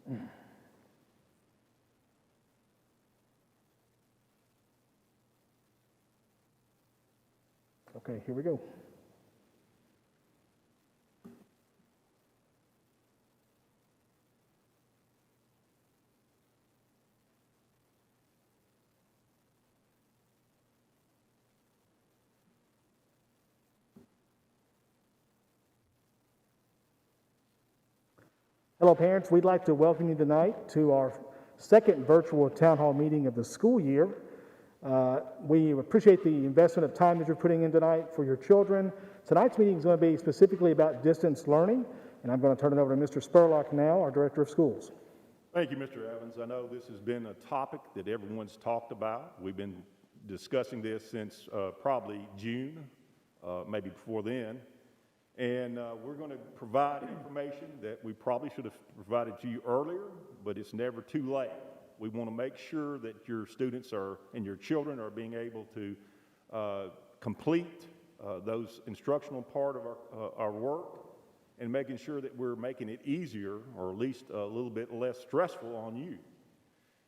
Okay, here we go. Hello, parents. We'd like to welcome you tonight to our second virtual town hall meeting of the school year. We appreciate the investment of time that you're putting in tonight for your children. Tonight's meeting is going to be specifically about distance learning, and I'm going to turn it over to Mr. Spurlock now, our Director of Schools. Thank you, Mr. Evans. I know this has been a topic that everyone's talked about. We've been discussing this since probably June, maybe before then. And we're going to provide information that we probably should have provided to you earlier, but it's never too late. We want to make sure that your students and your children are being able to complete those instructional part of our work, and making sure that we're making it easier, or at least a little bit less stressful on you.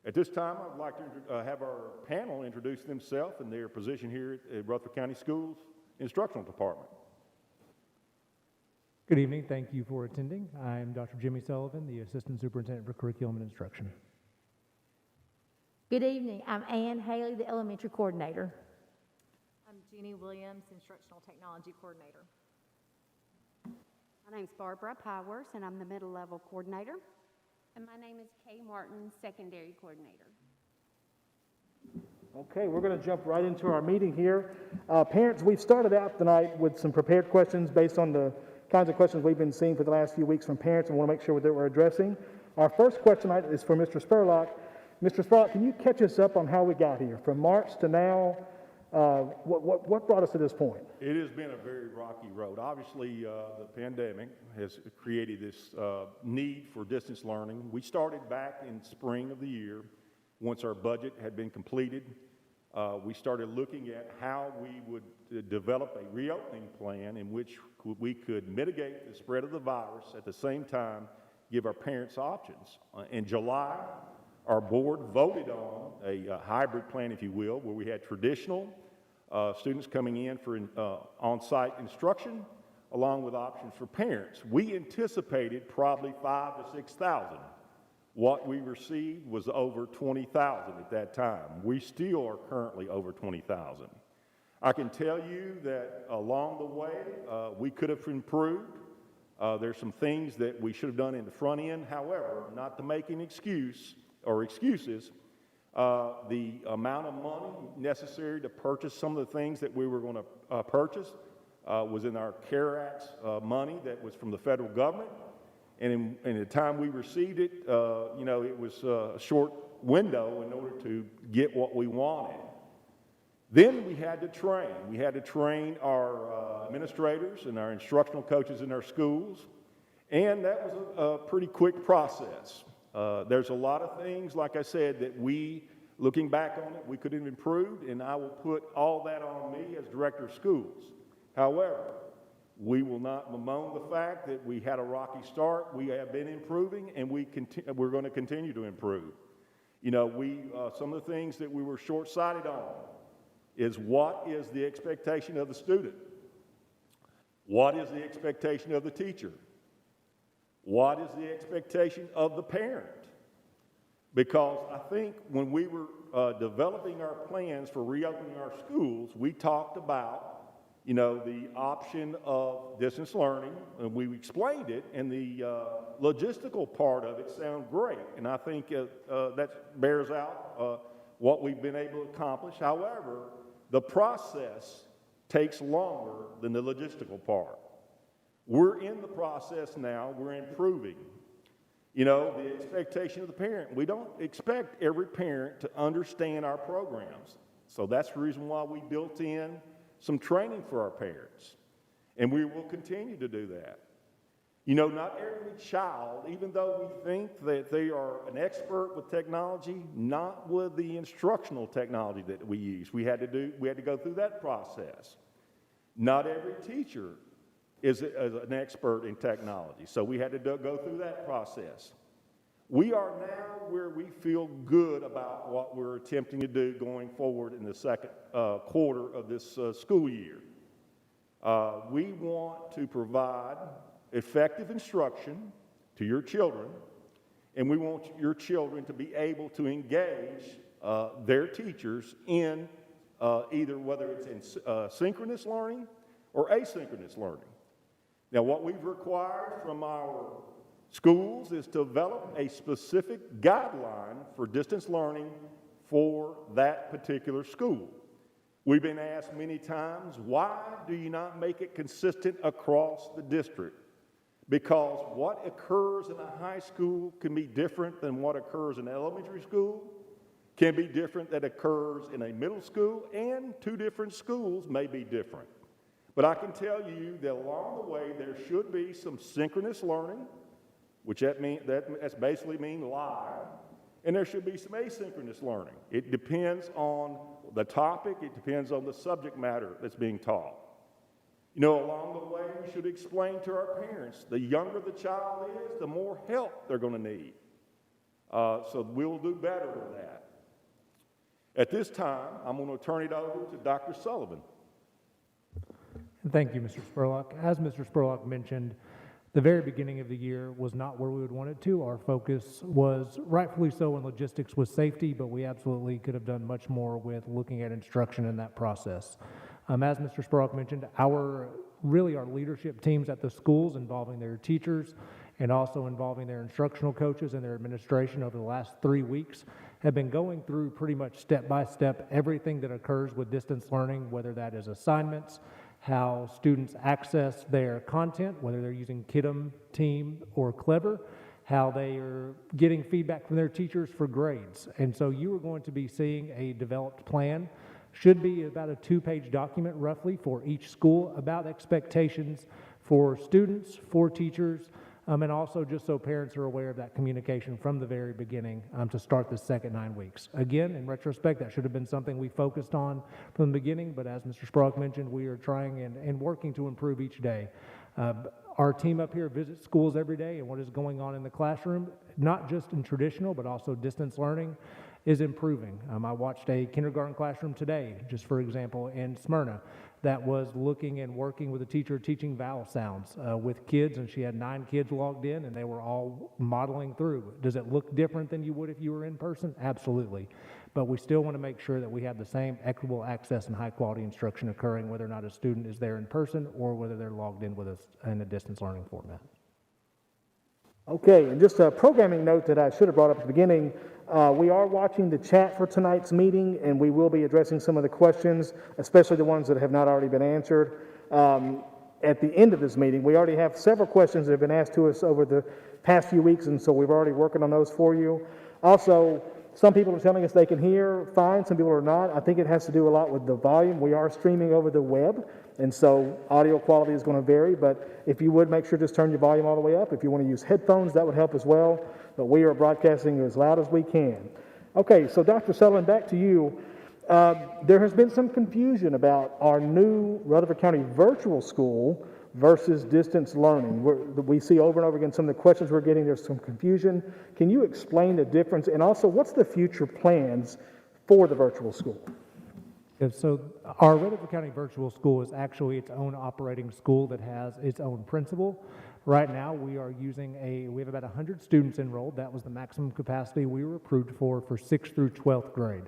At this time, I'd like to have our panel introduce themselves and their position here at Rutherford County Schools Instructional Department. Good evening. Thank you for attending. I'm Dr. Jimmy Sullivan, the Assistant Superintendent for Curriculum and Instruction. Good evening. I'm Ann Haley, the Elementary Coordinator. I'm Jeannie Williams, Instructional Technology Coordinator. My name's Barbara Powers, and I'm the Middle Level Coordinator. And my name is Kay Martin, Secondary Coordinator. Okay, we're going to jump right into our meeting here. Parents, we've started out tonight with some prepared questions based on the kinds of questions we've been seeing for the last few weeks from parents, and want to make sure that we're addressing. Our first question is for Mr. Spurlock. Mr. Spurlock, can you catch us up on how we got here? From March to now, what brought us to this point? It has been a very rocky road. Obviously, the pandemic has created this need for distance learning. We started back in spring of the year. Once our budget had been completed, we started looking at how we would develop a reopening plan in which we could mitigate the spread of the virus, at the same time give our parents options. In July, our board voted on a hybrid plan, if you will, where we had traditional students coming in for on-site instruction, along with options for parents. We anticipated probably 5,000 to 6,000. What we received was over 20,000 at that time. We still are currently over 20,000. I can tell you that along the way, we could have improved. There's some things that we should have done in the front end. However, not to make an excuse or excuses, the amount of money necessary to purchase some of the things that we were going to purchase was in our CARE Act money that was from the federal government. And in the time we received it, it was a short window in order to get what we wanted. Then we had to train. We had to train our administrators and our instructional coaches in our schools, and that was a pretty quick process. There's a lot of things, like I said, that looking back on it, we could have improved, and I will put all that on me as director of schools. However, we will not bemoan the fact that we had a rocky start. We have been improving, and we're going to continue to improve. Some of the things that we were short-sighted on is what is the expectation of the student? What is the expectation of the teacher? What is the expectation of the parent? Because I think when we were developing our plans for reopening our schools, we talked about the option of distance learning, and we explained it, and the logistical part of it sounded great, and I think that bears out what we've been able to accomplish. However, the process takes longer than the logistical part. We're in the process now. We're improving. The expectation of the parent. We don't expect every parent to understand our programs. So that's the reason why we built in some training for our parents. And we will continue to do that. Not every child, even though we think that they are an expert with technology, not with the instructional technology that we use. We had to go through that process. Not every teacher is an expert in technology, so we had to go through that process. We are now where we feel good about what we're attempting to do going forward in the second quarter of this school year. We want to provide effective instruction to your children, and we want your children to be able to engage their teachers in either whether it's in synchronous learning or asynchronous learning. Now, what we've required from our schools is to develop a specific guideline for distance learning for that particular school. We've been asked many times, why do you not make it consistent across the district? Because what occurs in a high school can be different than what occurs in elementary school, can be different that occurs in a middle school, and two different schools may be different. But I can tell you that along the way there should be some synchronous learning, which that's basically mean live, and there should be some asynchronous learning. It depends on the topic, it depends on the subject matter that's being taught. You know, along the way, we should explain to our parents, the younger the child is, the more help they're going to need. So we'll do better with that. At this time, I'm going to turn it over to Dr. Sullivan. Thank you, Mr. Spurlock. As Mr. Spurlock mentioned, the very beginning of the year was not where we would want it to. Our focus was rightfully so in logistics with safety, but we absolutely could have done much more with looking at instruction in that process. As Mr. Spurlock mentioned, our leadership teams at the schools involving their teachers and also involving their instructional coaches and their administration over the last 3 weeks have been going through pretty much step by step everything that occurs with distance learning, whether that is assignments, how students access their content, whether they're using Kidem, Team, or Clever, how they are getting feedback from their teachers for grades. And so you are going to be seeing a developed plan, should be about a 2-page document roughly for each school about expectations for students, for teachers, and also just so parents are aware of that communication from the very beginning to start the second 9 weeks. Again, in retrospect, that should have been something we focused on from the beginning, but as Mr. Spurlock mentioned, we are trying and working to improve each day. Our team up here visits schools every day, and what is going on in the classroom, not just in traditional, but also distance learning, is improving. I watched a kindergarten classroom today, just for example, in Smyrna, that was looking and working with a teacher teaching vowel sounds with kids, and she had 9 kids logged in, and they were all modeling through. Does it look different than you would if you were in person? Absolutely. But we still want to make sure that we have the same equitable access and high-quality instruction occurring, whether or not a student is there in person or whether they're logged in with us in a distance learning format. Okay, and just a programming note that I should have brought up at the beginning, we are watching the chat for tonight's meeting, and we will be addressing some of the questions, especially the ones that have not already been answered. At the end of this meeting, we already have several questions that have been asked to us over the past few weeks, and so we've already working on those for you. Also, some people are telling us they can hear fine, some people are not. I think it has to do a lot with the volume. We are streaming over the web, and so audio quality is going to vary, but if you would make sure just turn your volume all the way up. If you want to use headphones, that would help as well, but we are broadcasting as loud as we can. Okay, so Dr. Sullivan, back to you. There has been some confusion about our new Rutherford County virtual school versus distance learning. We see over and over again some of the questions we're getting, there's some confusion. Can you explain the difference, and also what's the future plans for the virtual school? So our Rutherford County Virtual School is actually its own operating school that has its own principal. Right now, we have about 100 students enrolled. That was the maximum capacity we were approved for 6th through 12th grade.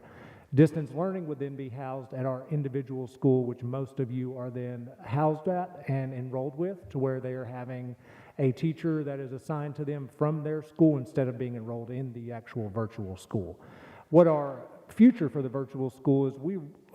Distance learning would then be housed at our individual school, which most of you are then housed at and enrolled with, to where they are having a teacher that is assigned to them from their school instead of being enrolled in the actual virtual school. What our future for the virtual school is,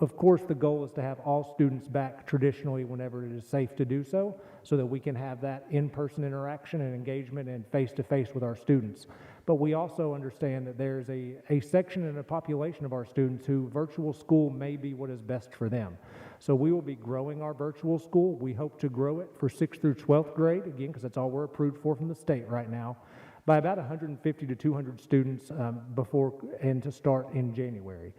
of course, the goal is to have all students back traditionally whenever it is safe to do so that we can have that in-person interaction and engagement and face-to-face with our students. But we also understand that there's a section and a population of our students who virtual school may be what is best for them. So we will be growing our virtual school. We hope to grow it for 6th through 12th grade, again, because that's all we're approved for from the state right now, by about 150 to 200 students to start in January.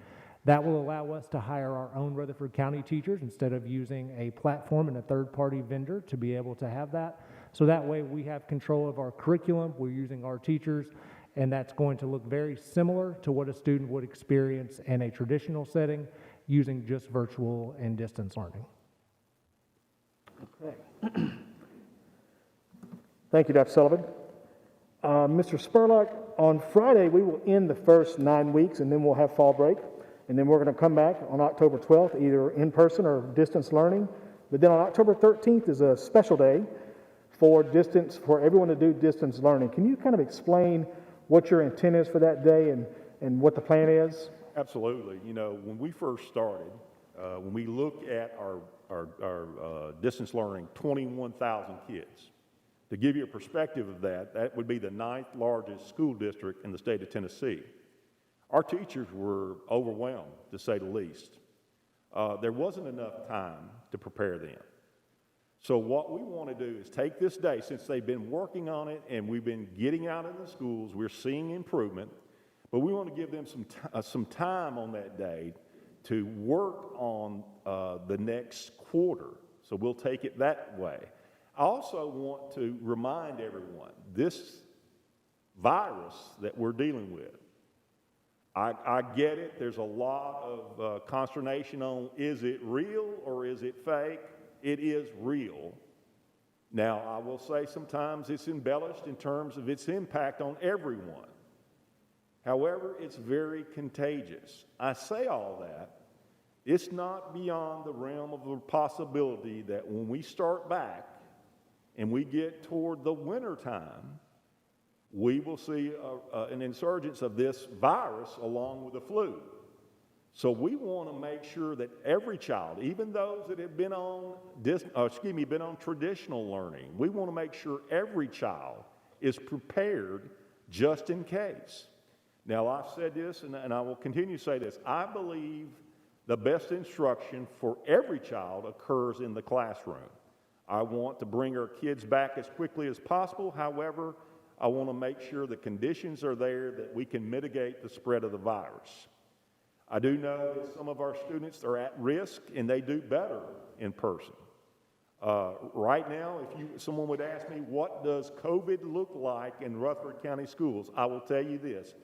That will allow us to hire our own Rutherford County teachers instead of using a platform and a third-party vendor to be able to have that. So that way we have control of our curriculum, we're using our teachers, and that's going to look very similar to what a student would experience in a traditional setting using just virtual and distance learning. Okay. Thank you, Dr. Sullivan. Mr. Spurlock, on Friday, we will end the first 9 weeks, and then we'll have fall break. And then we're going to come back on October 12th, either in person or distance learning. But then on October 13th is a special day for everyone to do distance learning. Can you kind of explain what your intent is for that day and what the plan is? Absolutely. You know, when we first started, when we look at our distance learning, 21,000 kids. To give you a perspective of that, that would be the 9th largest school district in the state of Tennessee. Our teachers were overwhelmed, to say the least. There wasn't enough time to prepare them. So what we want to do is take this day, since they've been working on it and we've been getting out in the schools, we're seeing improvement, but we want to give them some time on that day to work on the next quarter. So we'll take it that way. I also want to remind everyone, this virus that we're dealing with, I get it, there's a lot of consternation on, is it real or is it fake? It is real. Now, I will say sometimes it's embellished in terms of its impact on everyone. However, it's very contagious. I say all that, it's not beyond the realm of the possibility that when we start back and we get toward the winter time, we will see an insurgence of this virus along with the flu. So we want to make sure that every child, even those that have been on traditional learning, we want to make sure every child is prepared just in case. Now, I've said this, and I will continue to say this. I believe the best instruction for every child occurs in the classroom. I want to bring our kids back as quickly as possible. However, I want to make sure the conditions are there that we can mitigate the spread of the virus. I do know that some of our students are at risk and they do better in person. Right now, if someone would ask me, what does COVID look like in Rutherford County schools? I will tell you this.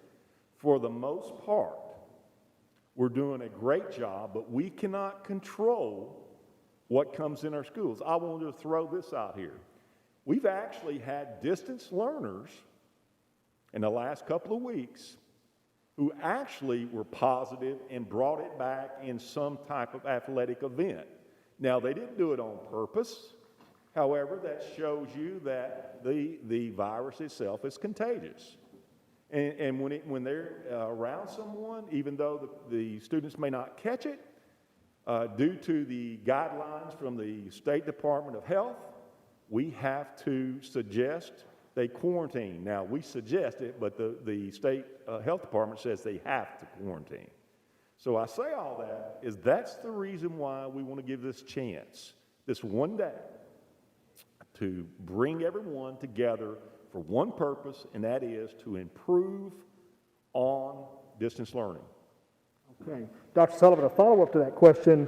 For the most part, we're doing a great job, but we cannot control what comes in our schools. I wanted to throw this out here. We've actually had distance learners in the last couple of weeks who actually were positive and brought it back in some type of athletic event. Now, they didn't do it on purpose. However, that shows you that the virus itself is contagious. And when they're around someone, even though the students may not catch it, due to the guidelines from the State Department of Health, we have to suggest they quarantine. Now, we suggest it, but the State Health Department says they have to quarantine. So I say all that is that's the reason why we want to give this chance, this one day, to bring everyone together for one purpose, and that is to improve on distance learning. Okay. Dr. Sullivan, a follow-up to that question.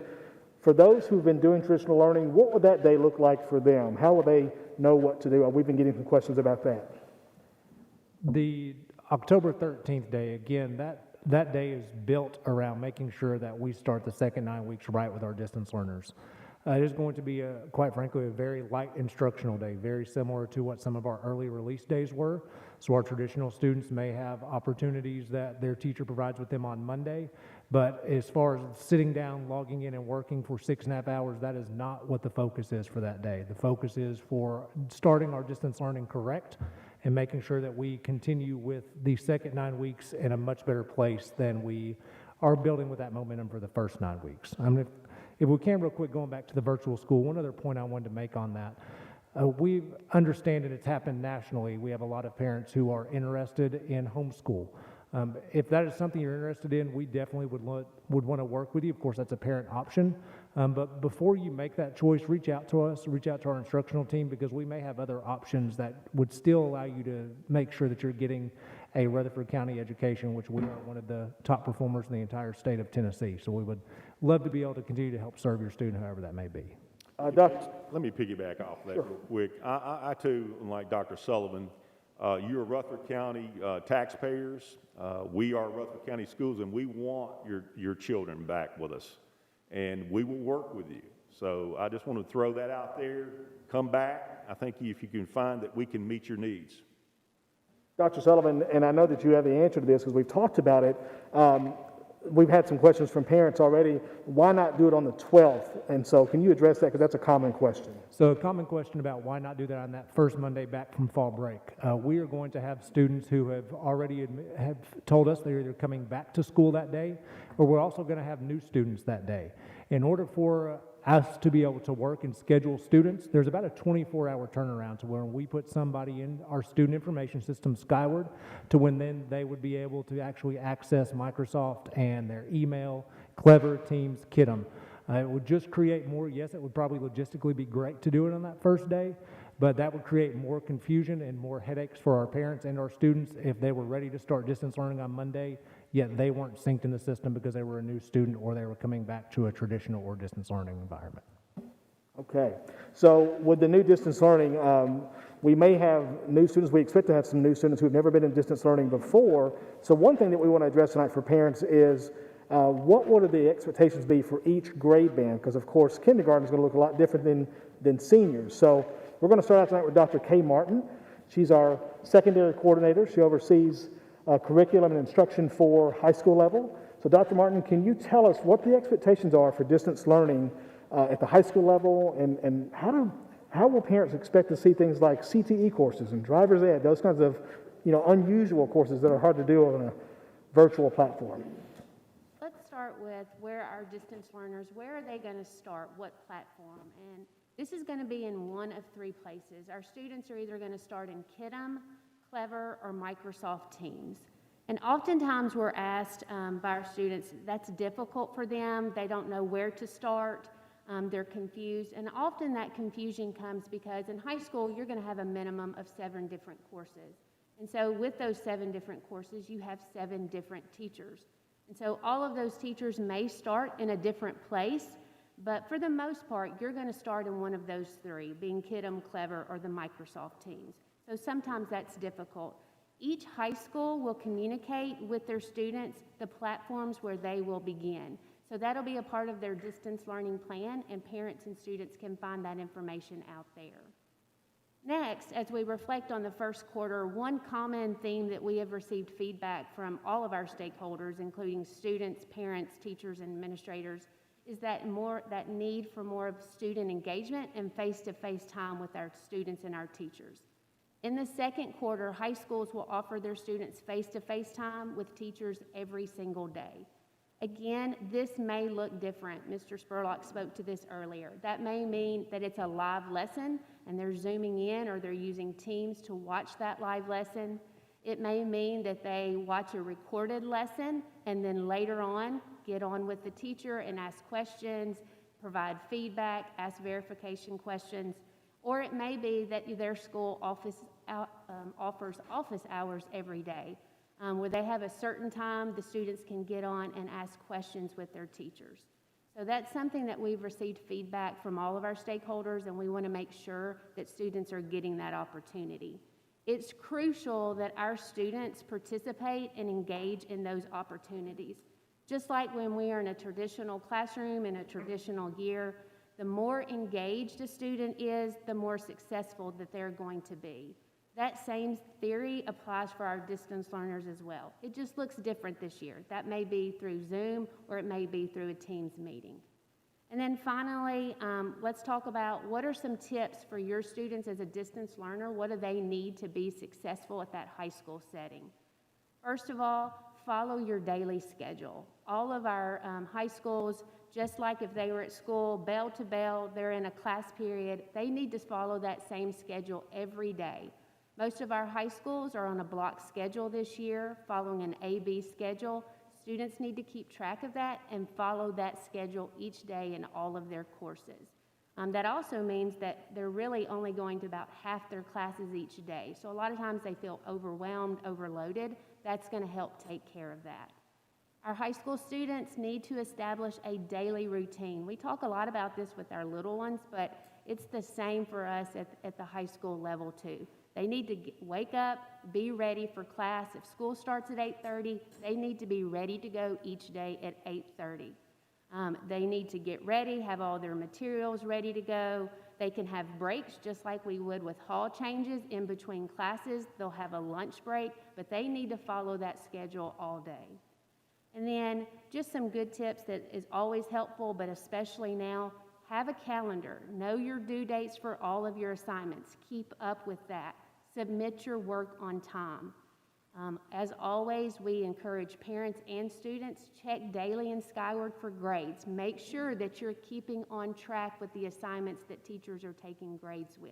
For those who've been doing traditional learning, what would that day look like for them? How will they know what to do? We've been getting some questions about that. The October 13th day, again, that day is built around making sure that we start the second 9 weeks right with our distance learners. It is going to be, quite frankly, a very light instructional day, very similar to what some of our early release days were. So our traditional students may have opportunities that their teacher provides with them on Monday, but as far as sitting down, logging in, and working for 6.5 hours, that is not what the focus is for that day. The focus is for starting our distance learning correct and making sure that we continue with the second 9 weeks in a much better place than we are building with that momentum for the first 9 weeks. If we can, real quick, going back to the virtual school, one other point I wanted to make on that. We understand, and it's happened nationally, we have a lot of parents who are interested in homeschool. If that is something you're interested in, we definitely would want to work with you. Of course, that's a parent option. But before you make that choice, reach out to us, reach out to our instructional team, because we may have other options that would still allow you to make sure that you're getting a Rutherford County education, which we are one of the top performers in the entire state of Tennessee. So we would love to be able to continue to help serve your student, however that may be. Let me piggyback off that real quick. I too, like Dr. Sullivan, You're Rutherford County taxpayers. We are Rutherford County Schools, and we want your children back with us, and we will work with you. So I just want to throw that out there. Come back. I think if you can find that we can meet your needs. Dr. Sullivan, and I know that you have the answer to this because we've talked about it. We've had some questions from parents already. Why not do it on the 12th? And so can you address that, because that's a common question. So a common question about why not do that on that first Monday back from fall break. We are going to have students who have already have told us they're either coming back to school that day, or we're also going to have new students that day. In order for us to be able to work and schedule students, there's about a 24-hour turnaround to where we put somebody in our student information system Skyward to when then they would be able to actually access Microsoft and their email, Clever, Teams, Kidem. It would just create more, yes, it would probably logistically be great to do it on that first day, but that would create more confusion and more headaches for our parents and our students if they were ready to start distance learning on Monday, yet they weren't synced in the system because they were a new student or they were coming back to a traditional or distance learning environment. Okay. So with the new distance learning, we may have new students. We expect to have some new students who have never been in distance learning before. So one thing that we want to address tonight for parents is what would the expectations be for each grade band? Because, of course, kindergarten is going to look a lot different than seniors. So we're going to start out tonight with Dr. Kay Martin. She's our secondary coordinator. She oversees curriculum and instruction for high school level. So Dr. Martin, can you tell us what the expectations are for distance learning at the high school level, and how will parents expect to see things like CTE courses and driver's ed, those kinds of unusual courses that are hard to do on a virtual platform? Let's start with where our distance learners, where are they going to start, what platform? And this is going to be in one of three places. Our students are either going to start in Kidem, Clever, or Microsoft Teams. And oftentimes we're asked by our students, that's difficult for them. They don't know where to start. They're confused. And often that confusion comes because in high school, you're going to have a minimum of 7 different courses. And so with those 7 different courses, you have 7 different teachers. And so all of those teachers may start in a different place, but for the most part, you're going to start in one of those 3, being Kidem, Clever, or the Microsoft Teams. So sometimes that's difficult. Each high school will communicate with their students the platforms where they will begin. So that'll be a part of their distance learning plan, and parents and students can find that information out there. Next, as we reflect on the first quarter, one common theme that we have received feedback from all of our stakeholders, including students, parents, teachers, and administrators, is that need for more of student engagement and face-to-face time with our students and our teachers. In the second quarter, high schools will offer their students face-to-face time with teachers every single day. Again, this may look different. Mr. Spurlock spoke to this earlier. That may mean that it's a live lesson and they're zooming in or they're using Teams to watch that live lesson. It may mean that they watch a recorded lesson and then later on get on with the teacher and ask questions, provide feedback, ask verification questions. Or it may be that their school offers office hours every day, where they have a certain time the students can get on and ask questions with their teachers. So that's something that we've received feedback from all of our stakeholders, and we want to make sure that students are getting that opportunity. It's crucial that our students participate and engage in those opportunities. Just like when we are in a traditional classroom in a traditional year, the more engaged a student is, the more successful that they're going to be. That same theory applies for our distance learners as well. It just looks different this year. That may be through Zoom or it may be through a Teams meeting. And then finally, let's talk about what are some tips for your students as a distance learner. What do they need to be successful at that high school setting? First of all, follow your daily schedule. All of our high schools, just like if they were at school, bell to bell, they're in a class period, they need to follow that same schedule every day. Most of our high schools are on a block schedule this year, following an A-B schedule. Students need to keep track of that and follow that schedule each day in all of their courses. That also means that they're really only going to about half their classes each day. So a lot of times they feel overwhelmed, overloaded. That's going to help take care of that. Our high school students need to establish a daily routine. We talk a lot about this with our little ones, but it's the same for us at the high school level too. They need to wake up, be ready for class. If school starts at 8:30, they need to be ready to go each day at 8:30. They need to get ready, have all their materials ready to go. They can have breaks just like we would with hall changes in between classes. They'll have a lunch break, but they need to follow that schedule all day. And then just some good tips that is always helpful, but especially now, have a calendar. Know your due dates for all of your assignments. Keep up with that. Submit your work on time. As always, we encourage parents and students, check daily and Skyward for grades. Make sure that you're keeping on track with the assignments that teachers are taking grades with.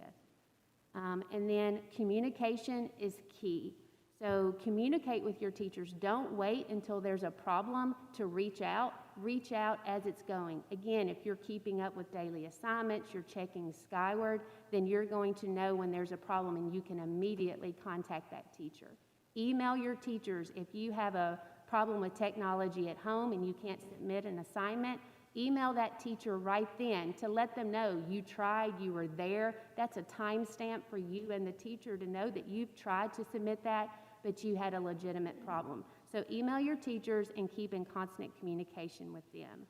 And then communication is key. So communicate with your teachers. Don't wait until there's a problem to reach out. Reach out as it's going. Again, if you're keeping up with daily assignments, you're checking Skyward, then you're going to know when there's a problem and you can immediately contact that teacher. Email your teachers. If you have a problem with technology at home and you can't submit an assignment, email that teacher right then to let them know you tried, you were there. That's a timestamp for you and the teacher to know that you've tried to submit that, but you had a legitimate problem. So email your teachers and keep in constant communication with them.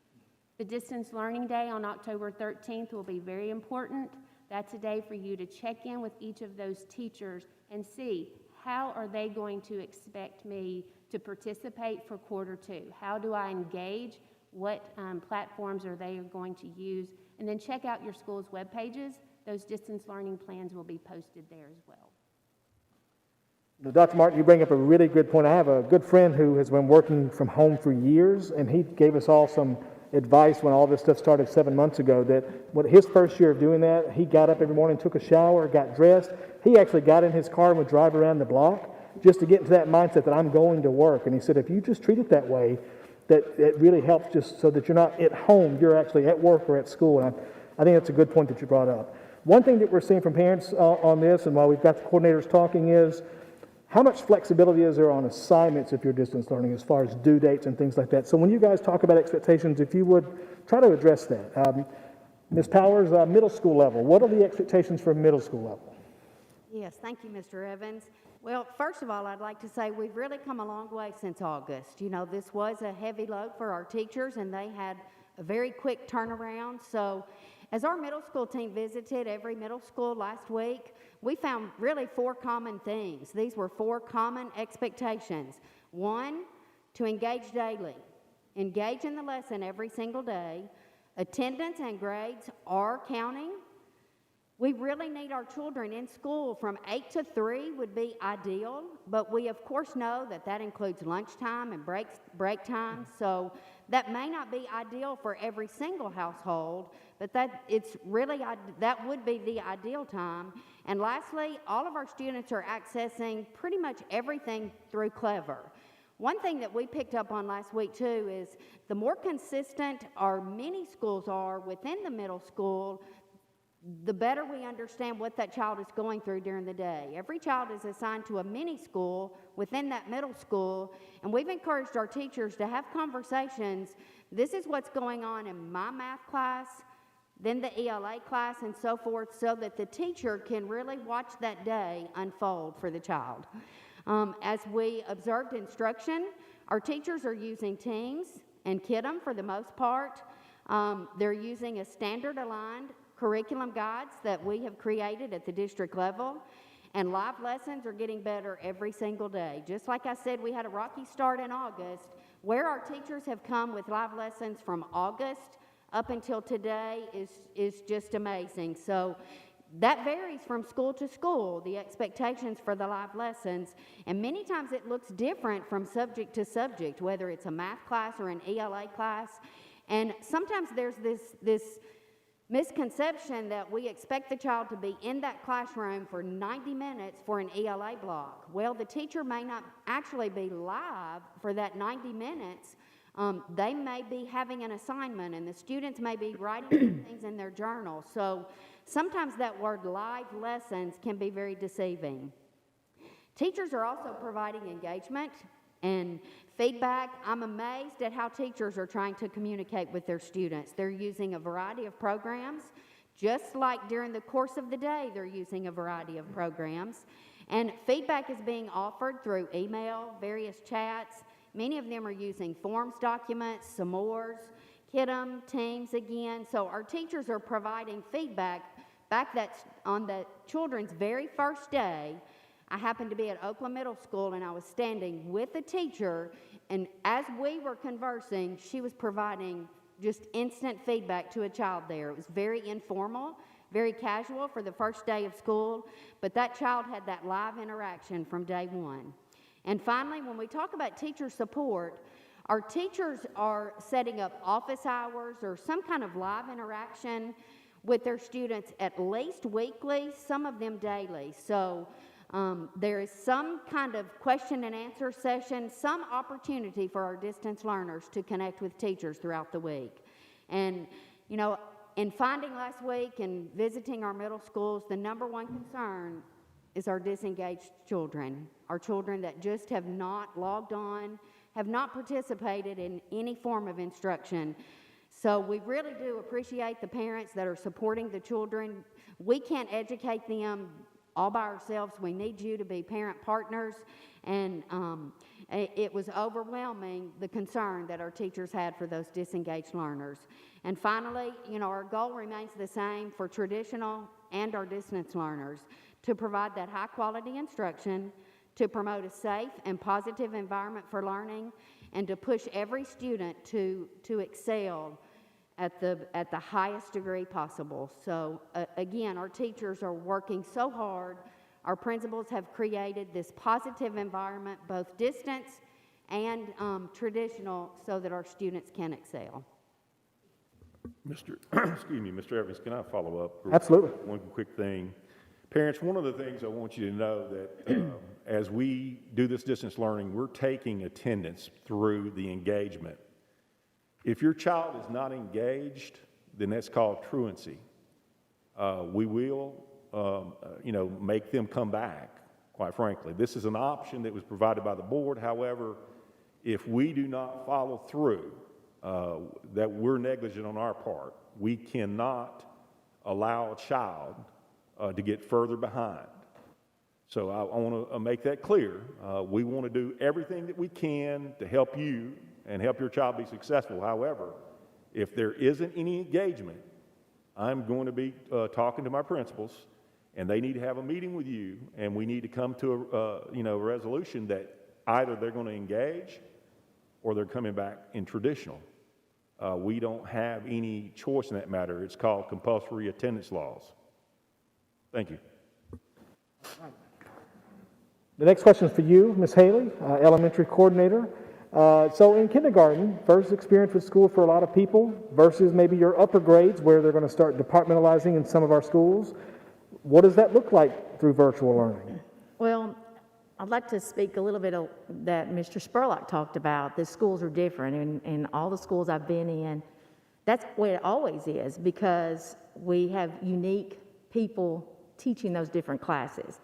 The Distance Learning Day on October 13th will be very important. That's a day for you to check in with each of those teachers and see how are they going to expect me to participate for quarter two? How do I engage? What platforms are they going to use? And then check out your school's web pages. Those distance learning plans will be posted there as well. Now, Dr. Martin, you bring up a really good point. I have a good friend who has been working from home for years, and he gave us all some advice when all this stuff started 7 months ago, that his first year of doing that, he got up every morning, took a shower, got dressed. He actually got in his car and would drive around the block just to get into that mindset that I'm going to work. And he said, if you just treat it that way, that it really helps, just so that you're not at home, you're actually at work or at school. And I think that's a good point that you brought up. One thing that we're seeing from parents on this, and while we've got the coordinators talking, is how much flexibility is there on assignments if you're distance learning as far as due dates and things like that? So when you guys talk about expectations, if you would try to address that. Ms. Powers, middle school level, what are the expectations for middle school level? Yes, thank you, Mr. Evans. Well, first of all, I'd like to say we've really come a long way since August. You know, this was a heavy load for our teachers, and they had a very quick turnaround. So as our middle school team visited every middle school last week, we found really 4 common things. These were 4 common expectations. 1, to engage daily. Engage in the lesson every single day. Attendance and grades are counting. We really need our children in school from 8 to 3 would be ideal, but we of course know that that includes lunchtime and break time, so that may not be ideal for every single household, but that would be the ideal time. And lastly, all of our students are accessing pretty much everything through Clever. One thing that we picked up on last week too is the more consistent our mini schools are within the middle school, the better we understand what that child is going through during the day. Every child is assigned to a mini school within that middle school, and we've encouraged our teachers to have conversations. This is what's going on in my math class, then the ELA class, and so forth, so that the teacher can really watch that day unfold for the child. As we observed instruction, our teachers are using Teams and Kidem for the most part. They're using a standard-aligned curriculum guides that we have created at the district level, and live lessons are getting better every single day. Just like I said, we had a rocky start in August. Where our teachers have come with live lessons from August up until today is just amazing. So that varies from school to school, the expectations for the live lessons, and many times it looks different from subject to subject, whether it's a math class or an ELA class. And sometimes there's this misconception that we expect the child to be in that classroom for 90 minutes for an ELA block. Well, the teacher may not actually be live for that 90 minutes. They may be having an assignment, and the students may be writing things in their journal. So sometimes that word live lessons can be very deceiving. Teachers are also providing engagement and feedback. I'm amazed at how teachers are trying to communicate with their students. They're using a variety of programs. just like during the course of the day, they're using a variety of programs. And feedback is being offered through email, various chats. Many of them are using forms documents, S'mores, Kid'em, Teams again. So our teachers are providing feedback back that's on the children's very first day. I happened to be at Oakland Middle School, and I was standing with a teacher, and as we were conversing, she was providing just instant feedback to a child there. It was very informal, very casual for the first day of school, but that child had that live interaction from day one. And finally, when we talk about teacher support, our teachers are setting up office hours or some kind of live interaction with their students at least weekly, some of them daily. So there is some kind of question and answer session, some opportunity for our distance learners to connect with teachers throughout the week. And, you know, in finding last week and visiting our middle schools, the number one concern is our disengaged children, our children that just have not logged on, have not participated in any form of instruction. So we really do appreciate the parents that are supporting the children. We can't educate them all by ourselves. We need you to be parent partners. And it was overwhelming, the concern that our teachers had for those disengaged learners. And finally, you know, our goal remains the same for traditional and our distance learners, to provide that high quality instruction, to promote a safe and positive environment for learning, and to push every student to excel at the highest degree possible. So again, our teachers are working so hard. Our principals have created this positive environment, both distance and traditional, so that our students can excel. Excuse me, Mr. Evans, can I follow up? Absolutely. One quick thing. Parents, one of the things I want you to know that as we do this distance learning, we're taking attendance through the engagement. If your child is not engaged, then that's called truancy. We will, make them come back, quite frankly. This is an option that was provided by the board. However, if we do not follow through, that we're negligent on our part. We cannot allow a child to get further behind. So I want to make that clear. We want to do everything that we can to help you and help your child be successful. However, if there isn't any engagement, I'm going to be talking to my principals, and they need to have a meeting with you, and we need to come to a resolution that either they're going to engage or they're coming back in traditional. We don't have any choice in that matter. It's called compulsory attendance laws. Thank you. The next question is for you, Ms. Haley, elementary coordinator. So in kindergarten, first experience with school for a lot of people versus maybe your upper grades where they're going to start departmentalizing in some of our schools. What does that look like through virtual learning? Well, I'd like to speak a little bit of that Mr. Spurlock talked about. The schools are different, and all the schools I've been in, that's the way it always is, because we have unique people teaching those different classes.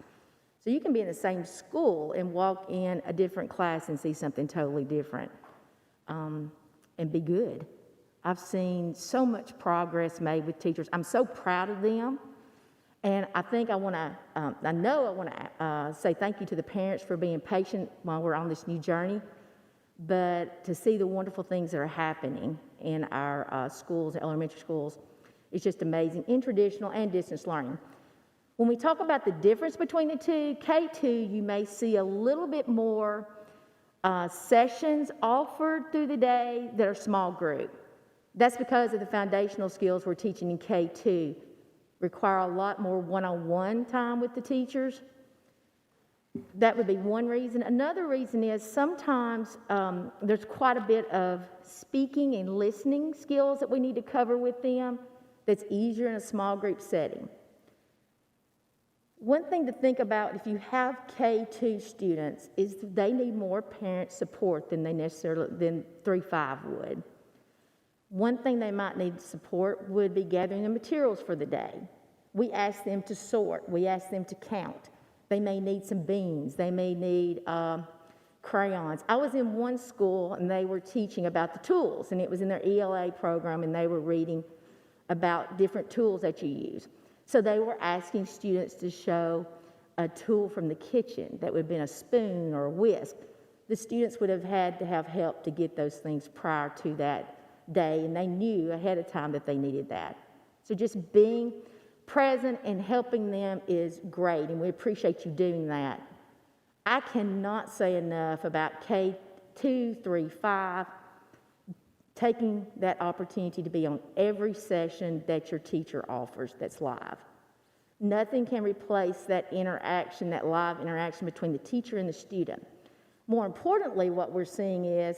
So you can be in the same school and walk in a different class and see something totally different, and be good. I've seen so much progress made with teachers. I'm so proud of them. And I think I want to say thank you to the parents for being patient while we're on this new journey, but to see the wonderful things that are happening in our schools, elementary schools, is just amazing, in traditional and distance learning. When we talk about the difference between the two, K2, you may see a little bit more sessions offered through the day that are small group. That's because of the foundational skills we're teaching in K2. Require a lot more one-on-one time with the teachers. That would be one reason. Another reason is sometimes there's quite a bit of speaking and listening skills that we need to cover with them that's easier in a small group setting. One thing to think about if you have K2 students is they need more parent support than 3-5 would. One thing they might need support would be gathering the materials for the day. We ask them to sort. We ask them to count. They may need some beans. They may need crayons. I was in one school, and they were teaching about the tools, and it was in their ELA program, and they were reading about different tools that you use. So they were asking students to show a tool from the kitchen that would have been a spoon or a whisk. The students would have had to have help to get those things prior to that day, and they knew ahead of time that they needed that. So just being present and helping them is great, and we appreciate you doing that. I cannot say enough about K2, 3, 5, taking that opportunity to be on every session that your teacher offers that's live. Nothing can replace that interaction, that live interaction between the teacher and the student. More importantly, what we're seeing is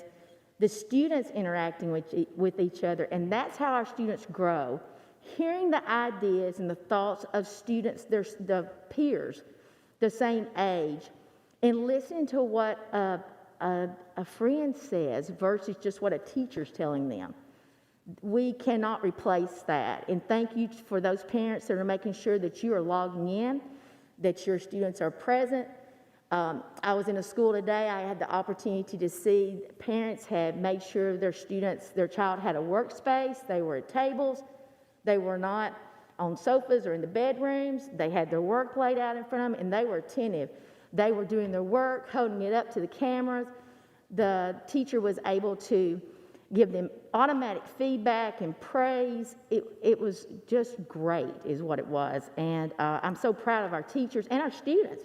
the students interacting with each other, and that's how our students grow. Hearing the ideas and the thoughts of students, the peers, the same age, and listening to what a friend says versus just what a teacher's telling them. We cannot replace that. And thank you for those parents that are making sure that you are logging in, that your students are present. I was in a school today, I had the opportunity to see parents had made sure their child had a workspace, they were at tables, they were not on sofas or in the bedrooms, they had their work laid out in front of them, and they were attentive. They were doing their work, holding it up to the cameras. The teacher was able to give them automatic feedback and praise. It was just great is what it was. And I'm so proud of our teachers and our students,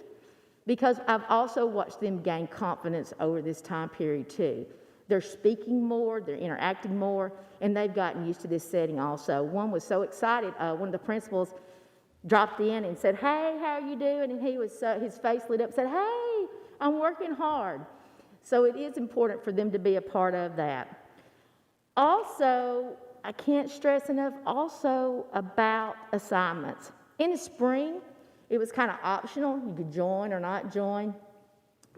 because I've also watched them gain confidence over this time period too. They're speaking more, they're interacting more, and they've gotten used to this setting also. One was so excited, one of the principals dropped in and said, "Hey, how are you doing?" And his face lit up and said, "Hey, I'm working hard." So it is important for them to be a part of that. Also, I can't stress enough also about assignments. In the spring, it was kind of optional. You could join or not join,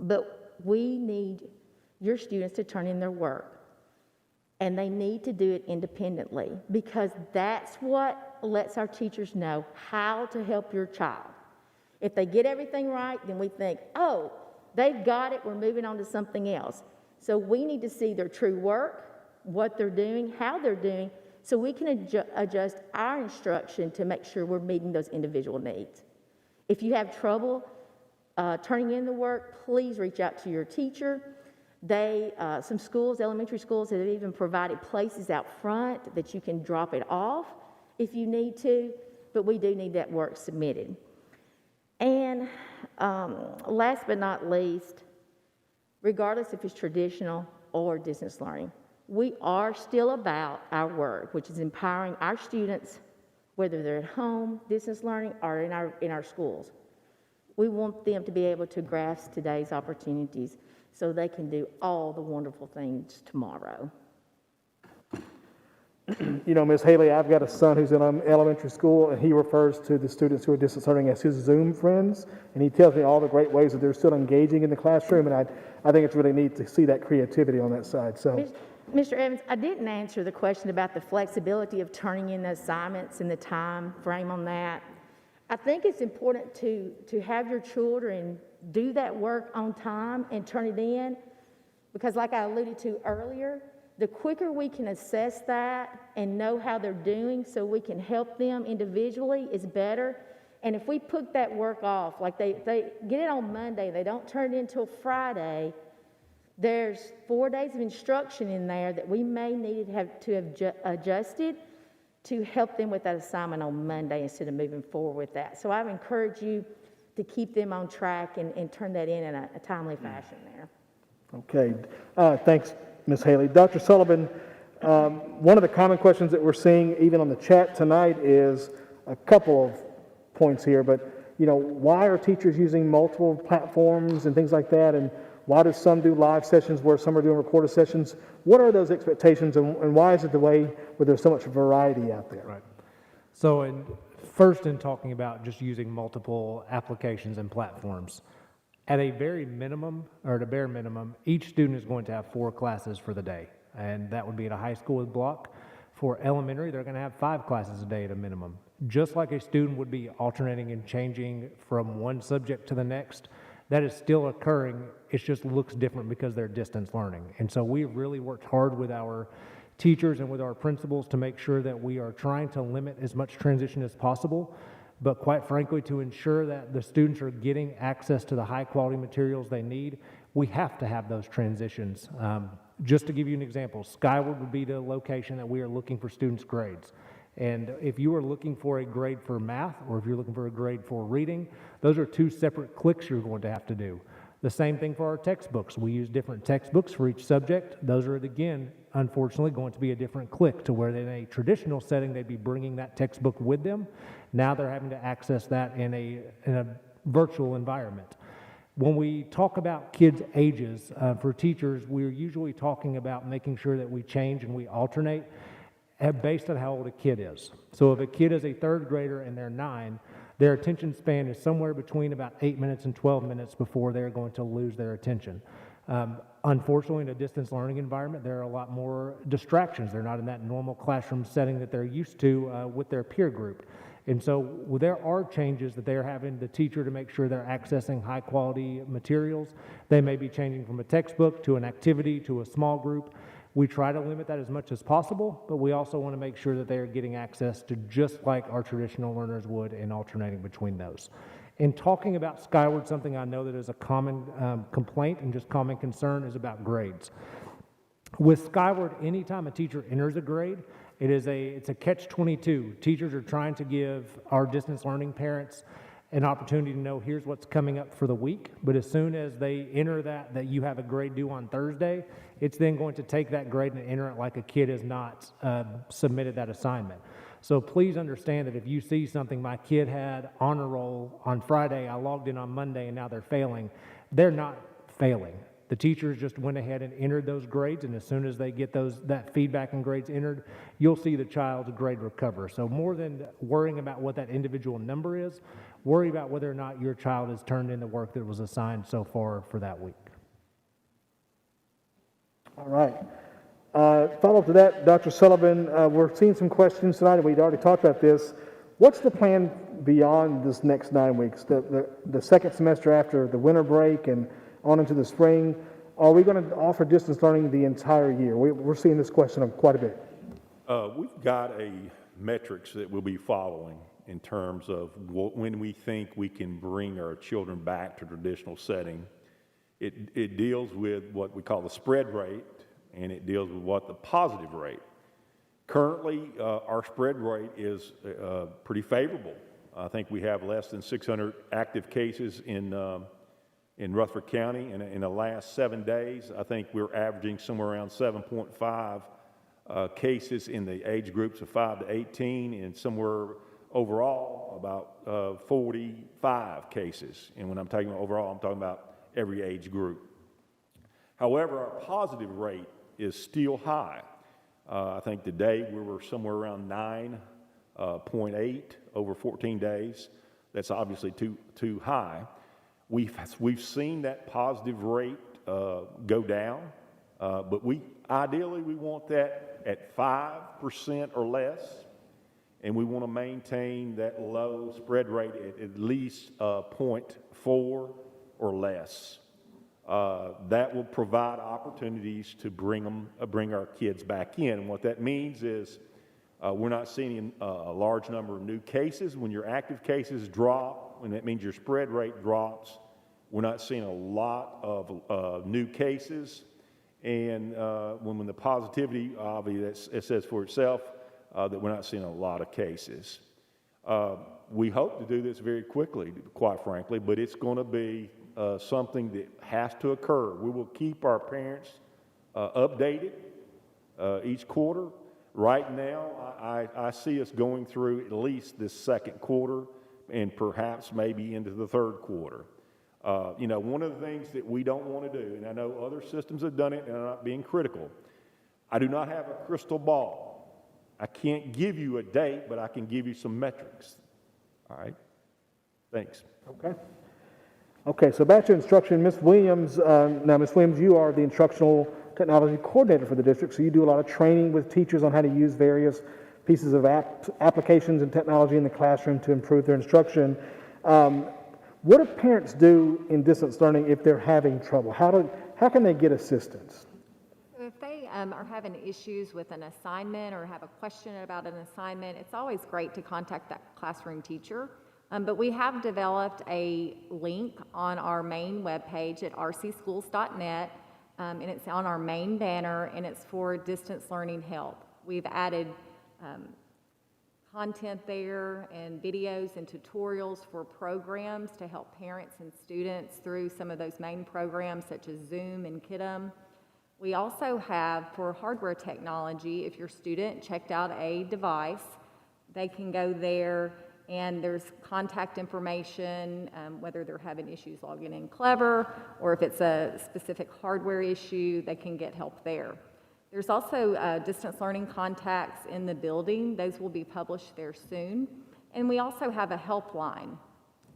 but we need your students to turn in their work, and they need to do it independently, because that's what lets our teachers know how to help your child. If they get everything right, then we think, oh, they've got it, we're moving on to something else. So we need to see their true work, what they're doing, how they're doing, so we can adjust our instruction to make sure we're meeting those individual needs. If you have trouble turning in the work, please reach out to your teacher. Some schools, elementary schools, have even provided places out front that you can drop it off if you need to, but we do need that work submitted. And last but not least, regardless if it's traditional or distance learning, we are still about our work, which is empowering our students, whether they're at home, distance learning, or in our schools. We want them to be able to grasp today's opportunities so they can do all the wonderful things tomorrow. You know, Ms. Haley, I've got a son who's in elementary school, and he refers to the students who are distance learning as his Zoom friends, and he tells me all the great ways that they're still engaging in the classroom, and I think it's really neat to see that creativity on that side. So, Mr. Evans, I didn't answer the question about the flexibility of turning in the assignments and the time frame on that. I think it's important to have your children do that work on time and turn it in, because like I alluded to earlier, the quicker we can assess that and know how they're doing so we can help them individually is better. And if we put that work off, like they get it on Monday, they don't turn it until Friday, there's 4 days of instruction in there that we may need to have adjusted to help them with that assignment on Monday instead of moving forward with that. So I would encourage you to keep them on track and turn that in a timely fashion there. okay. Thanks, Ms. Haley. Dr. Sullivan, one of the common questions that we're seeing even on the chat tonight is a couple of points here, but you know, why are teachers using multiple platforms and things like that, and why do some do live sessions where some are doing recorded sessions? What are those expectations, and why is it the way where there's so much variety out there? Right. So first in talking about just using multiple applications and platforms, at a bare minimum, each student is going to have 4 classes for the day, and that would be at a high school block. For elementary, they're going to have 5 classes a day at a minimum. Just like a student would be alternating and changing from one subject to the next, that is still occurring. It just looks different because they're distance learning. And so we really worked hard with our teachers and with our principals to make sure that we are trying to limit as much transition as possible, but quite frankly, to ensure that the students are getting access to the high-quality materials they need, we have to have those transitions. Just to give you an example, Skyward would be the location that we are looking for students' grades. And if you are looking for a grade for math, or if you're looking for a grade for reading, those are two separate clicks you're going to have to do. The same thing for our textbooks. We use different textbooks for each subject. Those are, again, unfortunately, going to be a different click to where in a traditional setting, they'd be bringing that textbook with them. Now they're having to access that in a virtual environment. When we talk about kids' ages, for teachers, we're usually talking about making sure that we change and we alternate based on how old a kid is. So if a kid is a third grader and they're 9, their attention span is somewhere between about 8 minutes and 12 minutes before they're going to lose their attention. Unfortunately, in a distance learning environment, there are a lot more distractions. They're not in that normal classroom setting that they're used to with their peer group. And so there are changes that they're having the teacher to make sure they're accessing high quality materials. They may be changing from a textbook to an activity to a small group. We try to limit that as much as possible, but we also want to make sure that they are getting access to just like our traditional learners would and alternating between those. In talking about Skyward, something I know that is a common complaint and just common concern is about grades. With Skyward, anytime a teacher enters a grade, it's a catch-22. Teachers are trying to give our distance learning parents an opportunity to know here's what's coming up for the week, but as soon as they enter that you have a grade due on Thursday, it's then going to take that grade and enter it like a kid has not submitted that assignment. So please understand that if you see something, my kid had honor roll on Friday, I logged in on Monday, and now they're failing, they're not failing. The teachers just went ahead and entered those grades, and as soon as they get that feedback and grades entered, you'll see the child's grade recover. So more than worrying about what that individual number is, worry about whether or not your child has turned in the work that was assigned so far for that week. All right. Follow up to that, Dr. Sullivan, we're seeing some questions tonight, and we'd already talked about this. What's the plan beyond this next 9 weeks, the second semester after the winter break and on into the spring? Are we going to offer distance learning the entire year? We're seeing this question quite a bit. We've got a metrics that we'll be following in terms of when we think we can bring our children back to traditional setting. It deals with what we call the spread rate, and it deals with what the positive rate. Currently, our spread rate is pretty favorable. I think we have less than 600 active cases in Rutherford County. In the last 7 days, I think we're averaging somewhere around 7.5 cases in the age groups of 5 to 18, and somewhere overall about 45 cases. And when I'm talking about overall, I'm talking about every age group. However, our positive rate is still high. I think today we were somewhere around 9.8 over 14 days. That's obviously too high. We've seen that positive rate go down, but ideally we want that at 5% or less, and we want to maintain that low spread rate at least 0.4 or less. That will provide opportunities to bring our kids back in. And what that means is we're not seeing a large number of new cases. When your active cases drop, and that means your spread rate drops, we're not seeing a lot of new cases. And when the positivity, obviously, it says for itself that we're not seeing a lot of cases. We hope to do this very quickly, quite frankly, but it's going to be something that has to occur. We will keep our parents updated each quarter. Right now, I see us going through at least this second quarter and perhaps maybe into the third quarter. One of the things that we don't want to do, and I know other systems have done it and I'm not being critical, I do not have a crystal ball. I can't give you a date, but I can give you some metrics. All right? Thanks. Okay, so back to instruction. Ms. Williams, now Ms. Williams, you are the instructional technology coordinator for the district, so you do a lot of training with teachers on how to use various pieces of applications and technology in the classroom to improve their instruction. What do parents do in distance learning if they're having trouble? How can they get assistance? If they they are having issues with an assignment or have a question about an assignment, it's always great to contact that classroom teacher. But we have developed a link on our main webpage at rcschools.net, and it's on our main banner, and it's for distance learning help. We've added content there and videos and tutorials for programs to help parents and students through some of those main programs such as Zoom and Kidem. We also have, for hardware technology, if your student checked out a device, they can go there and there's contact information, whether they're having issues logging in Clever, or if it's a specific hardware issue, they can get help there. There's also distance learning contacts in the building. Those will be published there soon. And we also have a helpline.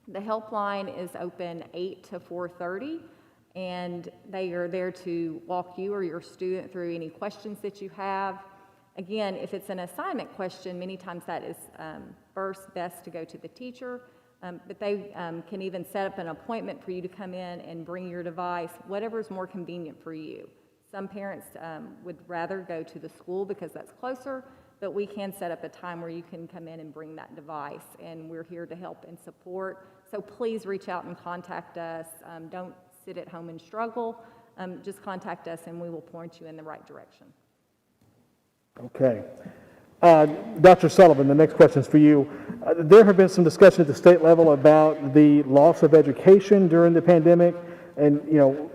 The helpline is open 8 to 4:30, and they are there to walk you or your student through any questions that you have. Again, if it's an assignment question, many times that is first best to go to the teacher, but they can even set up an appointment for you to come in and bring your device, whatever is more convenient for you. Some parents would rather go to the school because that's closer, but we can set up a time where you can come in and bring that device, and we're here to help and support. So please reach out and contact us. Don't sit at home and struggle. Just contact us and we will point you in the right direction. Okay. Dr. Sullivan, the next question is for you. There have been some discussion at the state level about the loss of education during the pandemic, and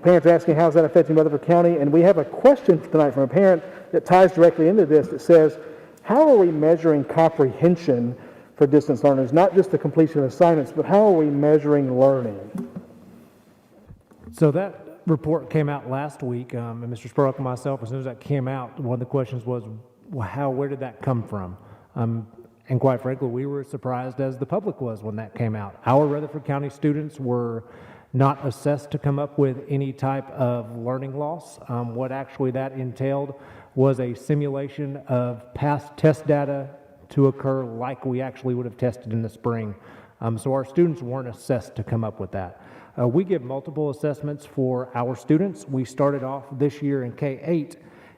parents are asking how is that affecting Rutherford County, and we have a question tonight from a parent that ties directly into this that says, how are we measuring comprehension for distance learners, not just the completion of assignments, but how are we measuring learning? So that report came out last week, and Mr. Spurlock and myself, as soon as that came out, one of the questions was, where did that come from? And quite frankly, we were as surprised as the public was when that came out. Our Rutherford County students were not assessed to come up with any type of learning loss. What actually that entailed was a simulation of past test data to occur like we actually would have tested in the spring. So our students weren't assessed to come up with that. We give multiple assessments for our students. We started off this year in K-8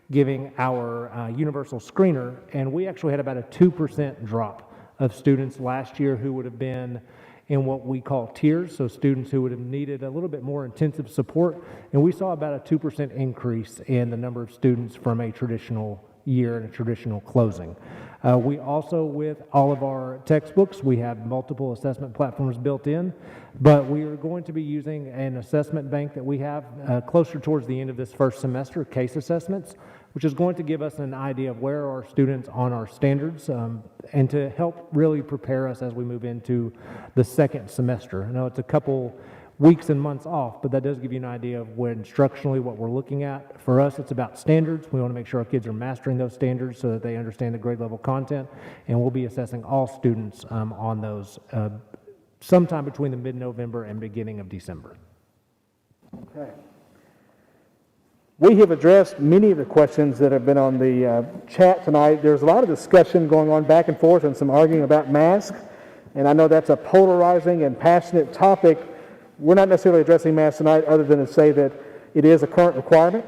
giving our universal screener, and we actually had about a 2% drop of students last year who would have been in what we call tiers, so students who would have needed a little bit more intensive support, and we saw about a 2% increase in the number of students from a traditional year and a traditional closing. We also, with all of our textbooks, we have multiple assessment platforms built in, but we are going to be using an assessment bank that we have closer towards the end of this first semester, case assessments, which is going to give us an idea of where our students on our standards and to help really prepare us as we move into the second semester. I know it's a couple weeks and months off, but that does give you an idea of what instructionally what we're looking at. For us, it's about standards. We want to make sure our kids are mastering those standards so that they understand the grade level content, and we'll be assessing all students on those sometime between the mid-November and beginning of December. Okay. We have addressed many of the questions that have been on the chat tonight. There's a lot of discussion going on back and forth and some arguing about masks, and I know that's a polarizing and passionate topic. We're not necessarily addressing masks tonight other than to say that it is a current requirement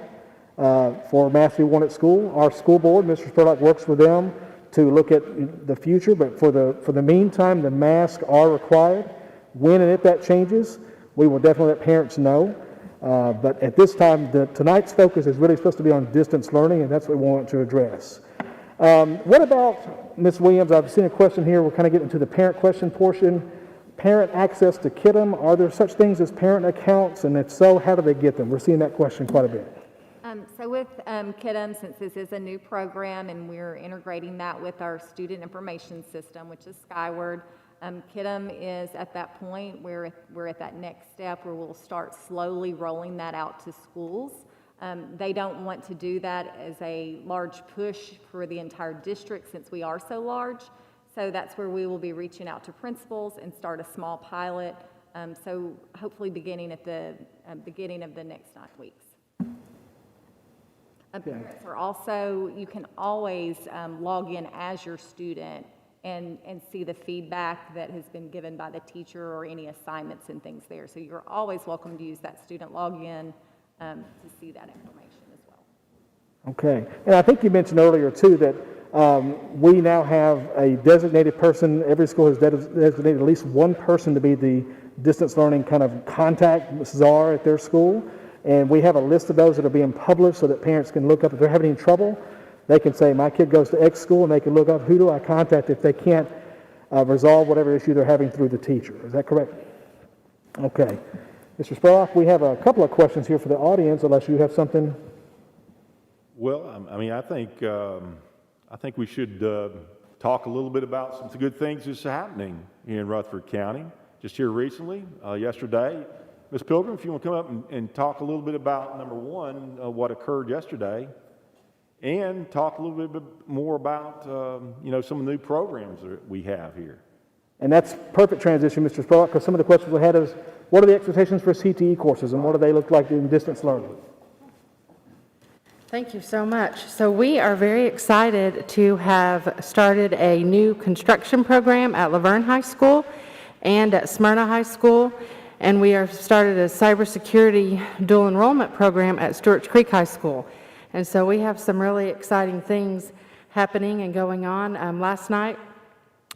for masks to be worn at school. Our school board, Mr. Spurlock, works with them to look at the future, but for the meantime, the masks are required. When and if that changes, we will definitely let parents know. But at this time, tonight's focus is really supposed to be on distance learning, and that's what we want to address. What about, Ms. Williams, I've seen a question here. We're kind of getting into the parent question portion. Parent access to Kidem, are there such things as parent accounts? And if so, how do they get them? We're seeing that question quite a bit. So with Kidem, since this is a new program and we're integrating that with our student information system, which is Skyward, Kidem is at that point where we're at that next step where we'll start slowly rolling that out to schools. They don't want to do that as a large push for the entire district since we are so large. So that's where we will be reaching out to principals and start a small pilot. So hopefully beginning at the beginning of the next 9 weeks. Parents are also, you can always log in as your student and see the feedback that has been given by the teacher or any assignments and things there. So you're always welcome to use that student login to see that information as well. Okay, and I think you mentioned earlier too that we now have a designated person, every school has designated at least one person to be the distance learning kind of contact czar at their school, and we have a list of those that are being published so that parents can look up if they're having any trouble. They can say, my kid goes to X school, and they can look up who do I contact if they can't resolve whatever issue they're having through the teacher. Is that correct? Okay. Mr. Spurlock, we have a couple of questions here for the audience, unless you have something. Well, I mean, I think we should talk a little bit about some good things that's happening here in Rutherford County. Just here recently, yesterday, Ms. Pilgrim, if you want to come up and talk a little bit about, number one, what occurred yesterday, and talk a little bit more about, some of the new programs that we have here. And that's perfect transition, Mr. Spurlock, because some of the questions we had is, what are the expectations for CTE courses, and what do they look like in distance learning? Thank you so much. So we are very excited to have started a new construction program at Laverne High School and at Smyrna High School, and we have started a cybersecurity dual enrollment program at Stewart's Creek High School. And so we have some really exciting things happening and going on. Last night,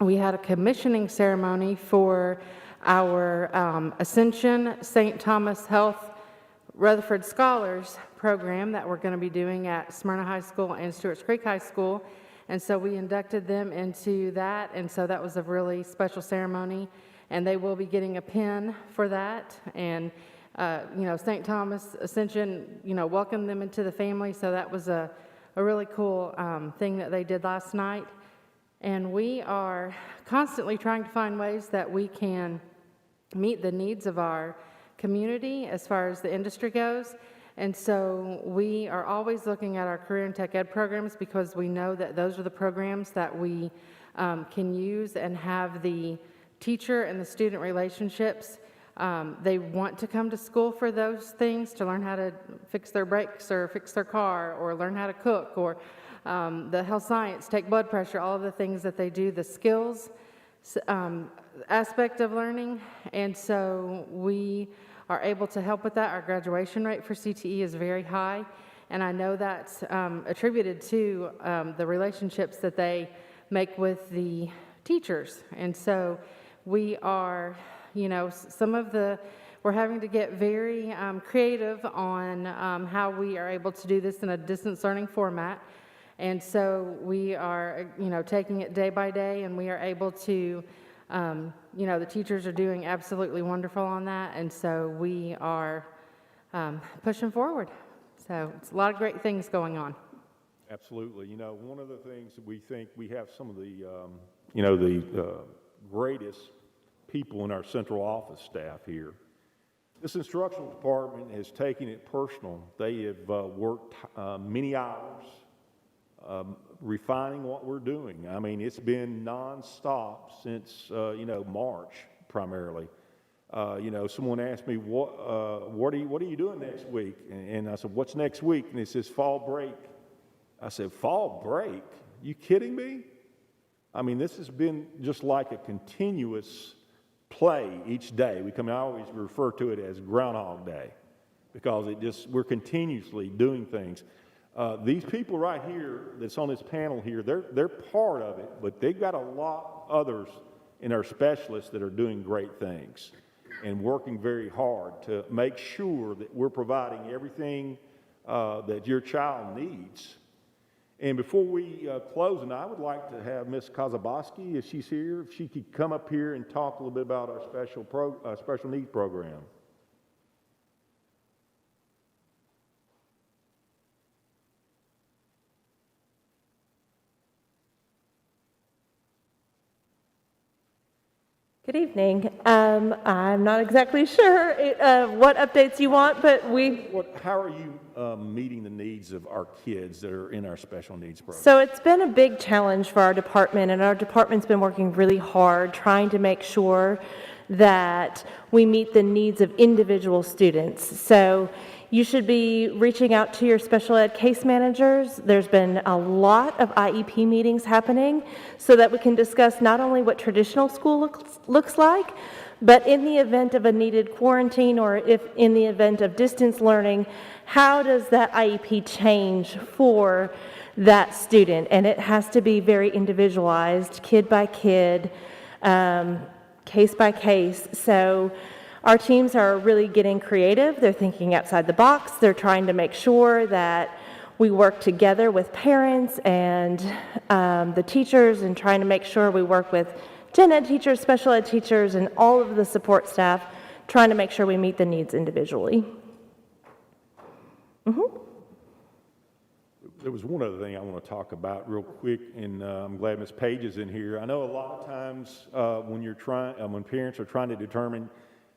we had a commissioning ceremony for our Ascension St. Thomas Health Rutherford Scholars program that we're going to be doing at Smyrna High School and Stewart's Creek High School. And so we inducted them into that, and so that was a really special ceremony. And they will be getting a pin for that. And, St. Thomas Ascension, welcomed them into the family, so that was a really cool thing that they did last night. And we are constantly trying to find ways that we can meet the needs of our community as far as the industry goes. And so we are always looking at our career and tech ed programs because we know that those are the programs that we can use and have the teacher and the student relationships. They want to come to school for those things, to learn how to fix their brakes or fix their car or learn how to cook or the health science, take blood pressure, all of the things that they do, the skills aspect of learning. And so we are able to help with that. Our graduation rate for CTE is very high, and I know that's attributed to the relationships that they make with the teachers. And so we are, we're having to get very creative on how we are able to do this in a distance learning format. And so we are, taking it day by day, and we are able to, the teachers are doing absolutely wonderful on that, and so we are pushing forward. So it's a lot of great things going on. Absolutely. One of the things that we think we have some of the, greatest people in our central office staff here. This instructional department has taken it personal. They have worked many hours refining what we're doing. I mean, it's been nonstop since, March primarily. Someone asked me, what are you doing next week? And I said, what's next week? And it says fall break. I said, fall break? You kidding me? I mean, this has been just like a continuous play each day. I always refer to it as Groundhog Day because we're continuously doing things. These people right here that's on this panel here, they're part of it, but they've got a lot others in our specialists that are doing great things and working very hard to make sure that we're providing everything that your child needs. And before we close, and I would like to have Ms. Kazaboski, if she's here, if she could come up here and talk a little bit about our special needs program. Good evening. I'm not exactly sure what updates you want, but How are you meeting the needs of our kids that are in our special needs program? So it's been a big challenge for our department, and our department's been working really hard trying to make sure that we meet the needs of individual students. So you should be reaching out to your special ed case managers. There's been a lot of IEP meetings happening so that we can discuss not only what traditional school looks like, but in the event of a needed quarantine or if in the event of distance learning, how does that IEP change for that student? And it has to be very individualized, kid by kid, case by case. So our teams are really getting creative. They're thinking outside the box. They're trying to make sure that we work together with parents and the teachers, and trying to make sure we work with gen ed teachers, special ed teachers, and all of the support staff, trying to make sure we meet the needs individually. There was one other thing I want to talk about real quick, and I'm glad Ms. Page is in here. I know a lot of times when parents are trying to determine,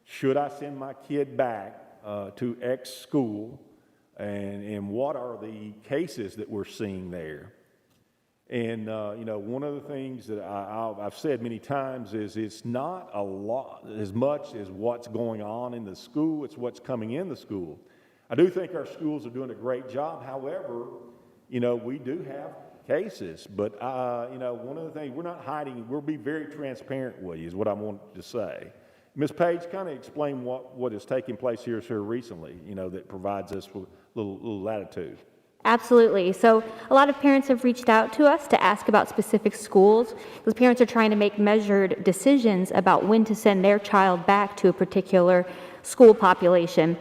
should I send my kid back to X school, and what are the cases that we're seeing there? And one of the things that I've said many times is it's not a lot as much as what's going on in the school, it's what's coming in the school. I do think our schools are doing a great job. However, we do have cases, but one of the things, we're not hiding, we'll be very transparent with you is what I want to say. Ms. Page, kind of explain what is taking place here recently, that provides us with a little latitude. Absolutely. So a lot of parents have reached out to us to ask about specific schools, because parents are trying to make measured decisions about when to send their child back to a particular school population.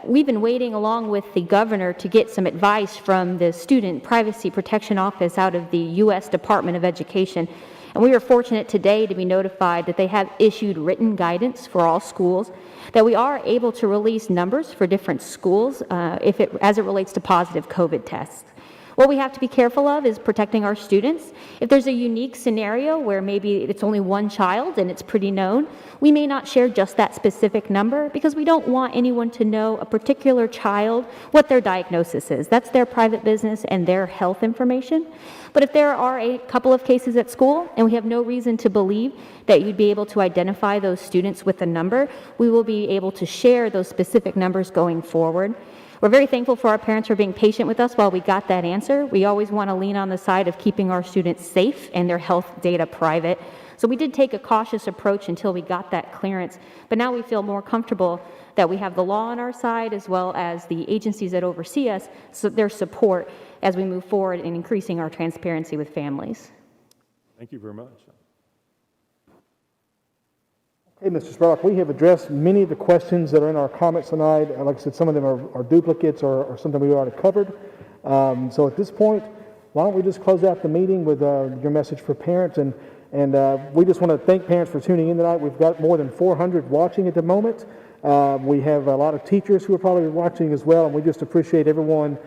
We've been waiting along with the governor to get some advice from the Student Privacy Protection Office out of the U.S. Department of Education. And we were fortunate today to be notified that they have issued written guidance for all schools, that we are able to release numbers for different schools as it relates to positive COVID tests. What we have to be careful of is protecting our students. If there's a unique scenario where maybe it's only one child and it's pretty known, we may not share just that specific number, because we don't want anyone to know a particular child, what their diagnosis is. That's their private business and their health information. But if there are a couple of cases at school and we have no reason to believe that you'd be able to identify those students with a number, we will be able to share those specific numbers going forward. We're very thankful for our parents for being patient with us while we got that answer. We always want to lean on the side of keeping our students safe and their health data private. So we did take a cautious approach until we got that clearance, but now we feel more comfortable that we have the law on our side, as well as the agencies that oversee us, so their support as we move forward in increasing our transparency with families. Thank you very much. Hey, Mr. Spurlock, we have addressed many of the questions that are in our comments tonight. Like I said, some of them are duplicates or something we've already covered. So at this point, why don't we just close out the meeting with your message for parents? And we just want to thank parents for tuning in tonight. We've got more than 400 watching at the moment. We have a lot of teachers who are probably watching as well, and we just appreciate everyone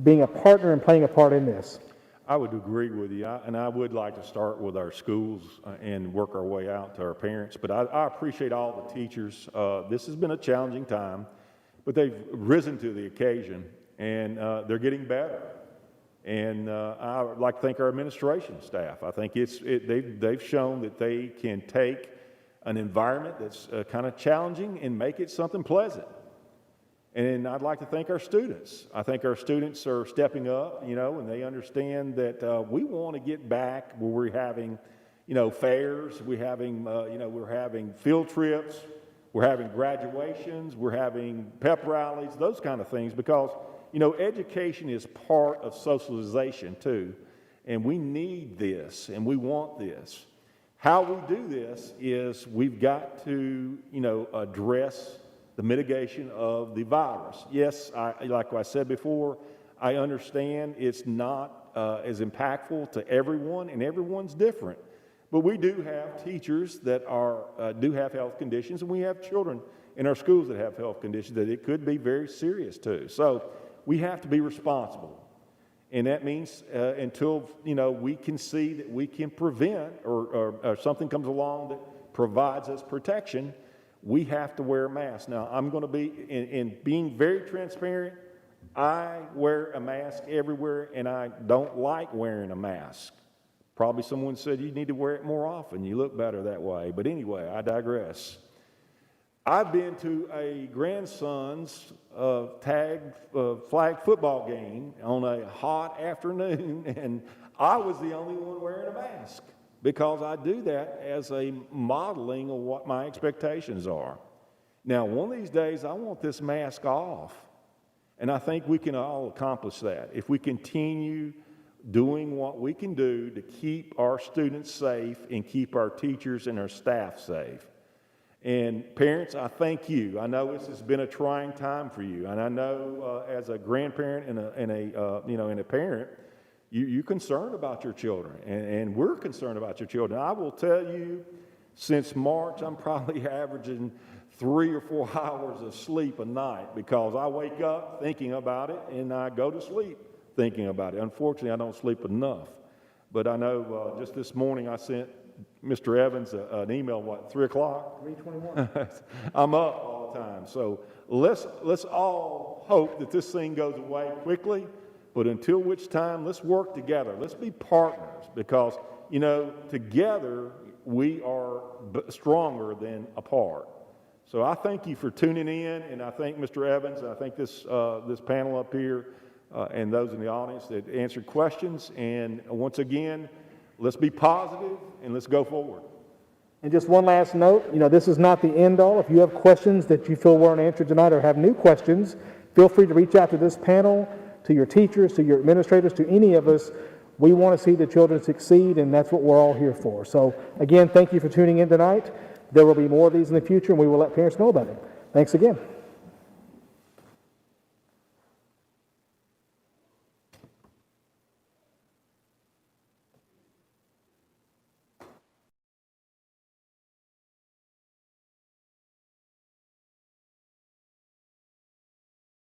being a partner and playing a part in this. I would agree with you, and I would like to start with our schools and work our way out to our parents, but I appreciate all the teachers. This has been a challenging time, but they've risen to the occasion, and they're getting better. And I would like to thank our administration staff. I think they've shown that they can take an environment that's kind of challenging and make it something pleasant. And I'd like to thank our students. I think our students are stepping up, and they understand that we want to get back where we're having, fairs, we're having field trips, we're having graduations, we're having pep rallies, those kind of things, because, education is part of socialization too, and we need this, and we want this. How we do this is we've got to, address the mitigation of the virus. Yes, like I said before, I understand it's not as impactful to everyone, and everyone's different. But we do have teachers that do have health conditions, and we have children in our schools that have health conditions that it could be very serious too. So we have to be responsible. And that means until, we can see that we can prevent or something comes along that provides us protection, we have to wear a mask. Now, I'm going to be, in being very transparent, I wear a mask everywhere, and I don't like wearing a mask. Probably someone said you need to wear it more often. You look better that way. But anyway, I digress. I've been to a grandson's flag football game on a hot afternoon, and I was the only one wearing a mask, because I do that as a modeling of what my expectations are. Now, one of these days, I want this mask off. And I think we can all accomplish that if we continue doing what we can do to keep our students safe and keep our teachers and our staff safe. And parents, I thank you. I know this has been a trying time for you, and I know as a grandparent and a parent, you're concerned about your children, and we're concerned about your children. I will tell you, since March, I'm probably averaging 3 or 4 hours of sleep a night because I wake up thinking about it and I go to sleep thinking about it. Unfortunately, I don't sleep enough. But I know just this morning I sent Mr. Evans an email, 3 o'clock? 3:21. I'm up all the time. So let's all hope that this thing goes away quickly, but until which time, let's work together. Let's be partners because, together we are stronger than apart. So I thank you for tuning in, and I thank Mr. Evans, and I thank this panel up here and those in the audience that answered questions. And once again, let's be positive and let's go forward. And just one last note, this is not the end all. If you have questions that you feel weren't answered tonight or have new questions, feel free to reach out to this panel, to your teachers, to your administrators, to any of us. We want to see the children succeed, and that's what we're all here for. So again, thank you for tuning in tonight. There will be more of these in the future, and we will let parents know about it. Thanks again.